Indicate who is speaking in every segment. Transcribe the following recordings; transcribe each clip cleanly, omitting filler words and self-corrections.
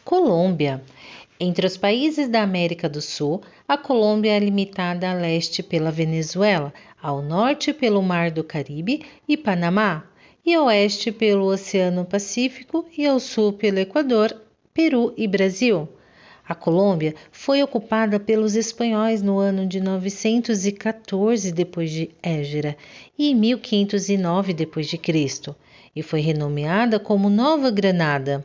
Speaker 1: Colômbia. Entre os países da América do Sul, a Colômbia é limitada a leste pela Venezuela, ao norte pelo Mar do Caribe e Panamá, e a oeste pelo Oceano Pacífico e ao sul pelo Equador, Peru e Brasil. A Colômbia foi ocupada pelos espanhóis no ano de 914 depois de Égira e em 1509 depois de Cristo, e foi renomeada como Nova Granada.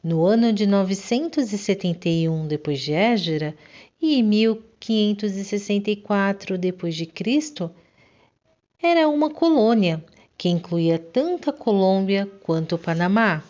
Speaker 1: No ano de 971 depois de Égira e em 1564 depois de Cristo, era uma colônia que incluía tanto a Colômbia quanto o Panamá.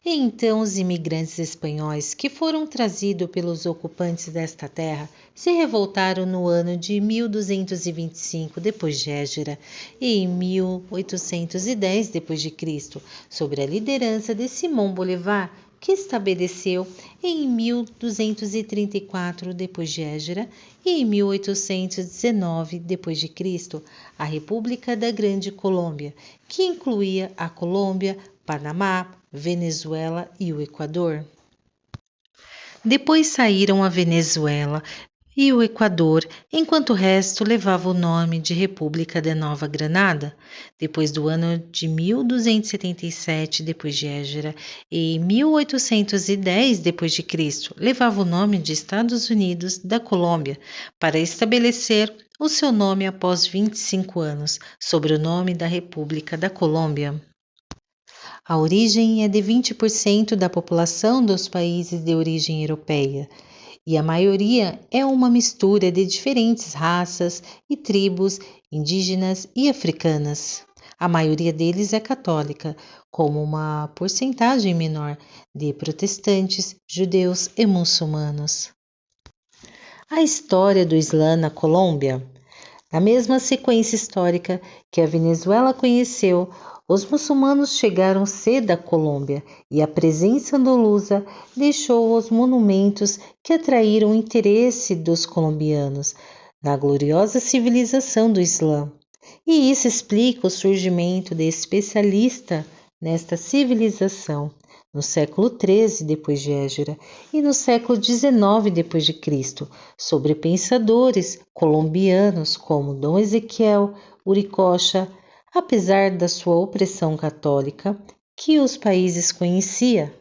Speaker 1: E então os imigrantes espanhóis que foram trazidos pelos ocupantes desta terra se revoltaram no ano de 1225 depois de Égira e em 1810 depois de Cristo, sob a liderança de Simão Bolívar, que estabeleceu em 1234 depois de Égira e em 1819 depois de Cristo a República da Grande Colômbia, que incluía a Colômbia, Panamá, Venezuela e o Equador. Depois saíram a Venezuela e o Equador, enquanto o resto levava o nome de República da Nova Granada. Depois do ano de 1277 depois de Égira e 1810 depois de Cristo, levava o nome de Estados Unidos da Colômbia, para estabelecer o seu nome após 25 anos, sobre o nome da República da Colômbia. A origem é de 20% da população dos países de origem europeia, e a maioria é uma mistura de diferentes raças e tribos indígenas e africanas. A maioria deles é católica, como uma porcentagem menor de protestantes, judeus e muçulmanos. A história do Islã na Colômbia. Na mesma sequência histórica que a Venezuela conheceu, os muçulmanos chegaram cedo à Colômbia e a presença andolusa deixou os monumentos que atraíram o interesse dos colombianos na gloriosa civilização do Islã. E isso explica o surgimento de especialistas nesta civilização no século XIII depois de Égira e no século XIX depois de Cristo, sobre pensadores colombianos como Dom Ezequiel, Uricocha, apesar da sua opressão católica, que os países conhecia.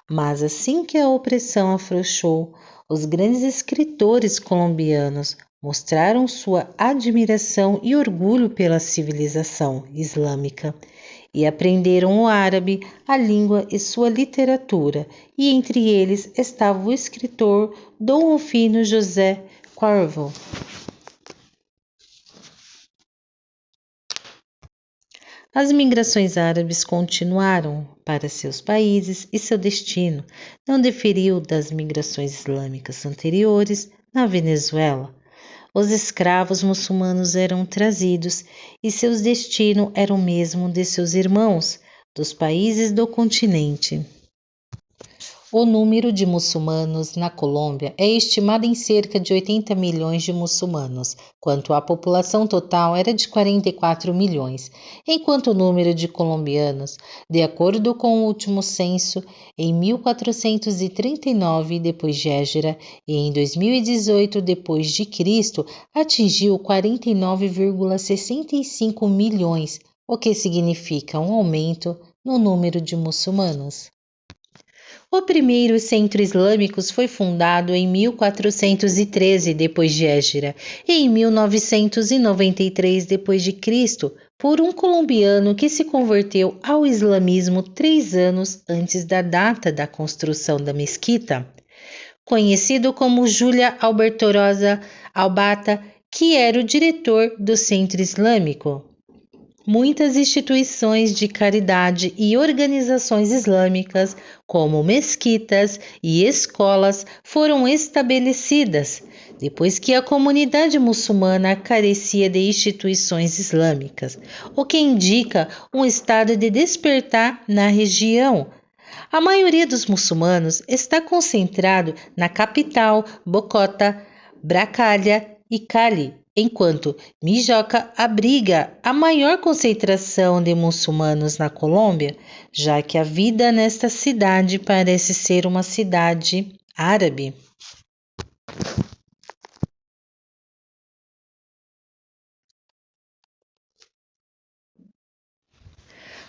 Speaker 1: Mas assim que a opressão afrouxou, os grandes escritores colombianos mostraram sua admiração e orgulho pela civilização islâmica e aprenderam o árabe, a língua e sua literatura, e entre eles estava o escritor Dom Rufino José Cuervo. As migrações árabes continuaram para seus países e seu destino não diferiu das migrações islâmicas anteriores na Venezuela. Os escravos muçulmanos eram trazidos e seus destinos eram o mesmo de seus irmãos dos países do continente. O número de muçulmanos na Colômbia é estimado em cerca de 80 milhões de muçulmanos, quanto a população total era de 44 milhões, enquanto o número de colombianos, de acordo com o último censo, em 1439 depois de Égira e em 2018 depois de Cristo, atingiu 49,65 milhões, o que significa um aumento no número de muçulmanos. O primeiro centro islâmico foi fundado em 1413 depois de Égira e em 1993 depois de Cristo por um colombiano que se converteu ao islamismo 3 anos antes da data da construção da mesquita, conhecido como Júlia Albertorosa Albata, que era o diretor do centro islâmico. Muitas instituições de caridade e organizações islâmicas, como mesquitas e escolas, foram estabelecidas, depois que a comunidade muçulmana carecia de instituições islâmicas, o que indica um estado de despertar na região. A maioria dos muçulmanos está concentrado na capital, Bogotá, Bracália e Cali, Enquanto Mijoca abriga a maior concentração de muçulmanos na Colômbia, já que a vida nesta cidade parece ser uma cidade árabe.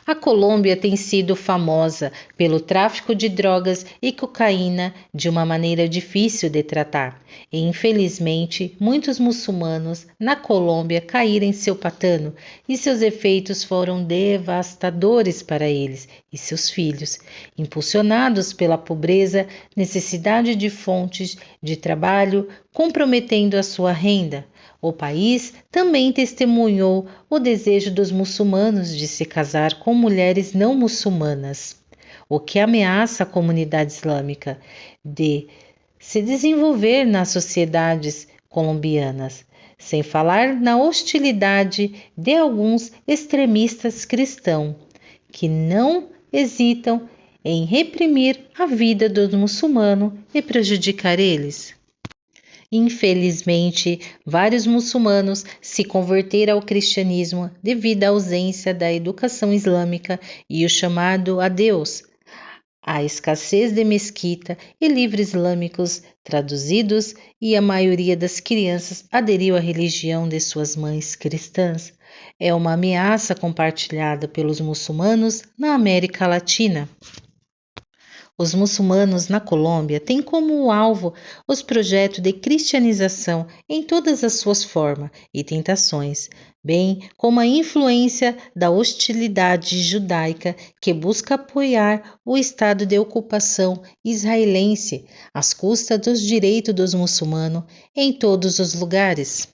Speaker 1: A Colômbia tem sido famosa pelo tráfico de drogas e cocaína de uma maneira difícil de tratar, e infelizmente muitos muçulmanos na Colômbia caíram em seu pantano e seus efeitos foram devastadores para eles e seus filhos, impulsionados pela pobreza, necessidade de fontes de trabalho, comprometendo a sua renda. O país também testemunhou o desejo dos muçulmanos de se casar com mulheres não muçulmanas, o que ameaça a comunidade islâmica de se desenvolver nas sociedades colombianas, sem falar na hostilidade de alguns extremistas cristãos, que não hesitam em reprimir a vida do muçulmano e prejudicar eles. Infelizmente, vários muçulmanos se converteram ao cristianismo devido à ausência da educação islâmica e o chamado a Deus, a escassez de mesquita e livros islâmicos traduzidos e a maioria das crianças aderiu à religião de suas mães cristãs. É uma ameaça compartilhada pelos muçulmanos na América Latina. Os muçulmanos na Colômbia têm como alvo os projetos de cristianização em todas as suas formas e tentações, bem como a influência da hostilidade judaica que busca apoiar o estado de ocupação israelense às custas dos direitos dos muçulmanos em todos os lugares.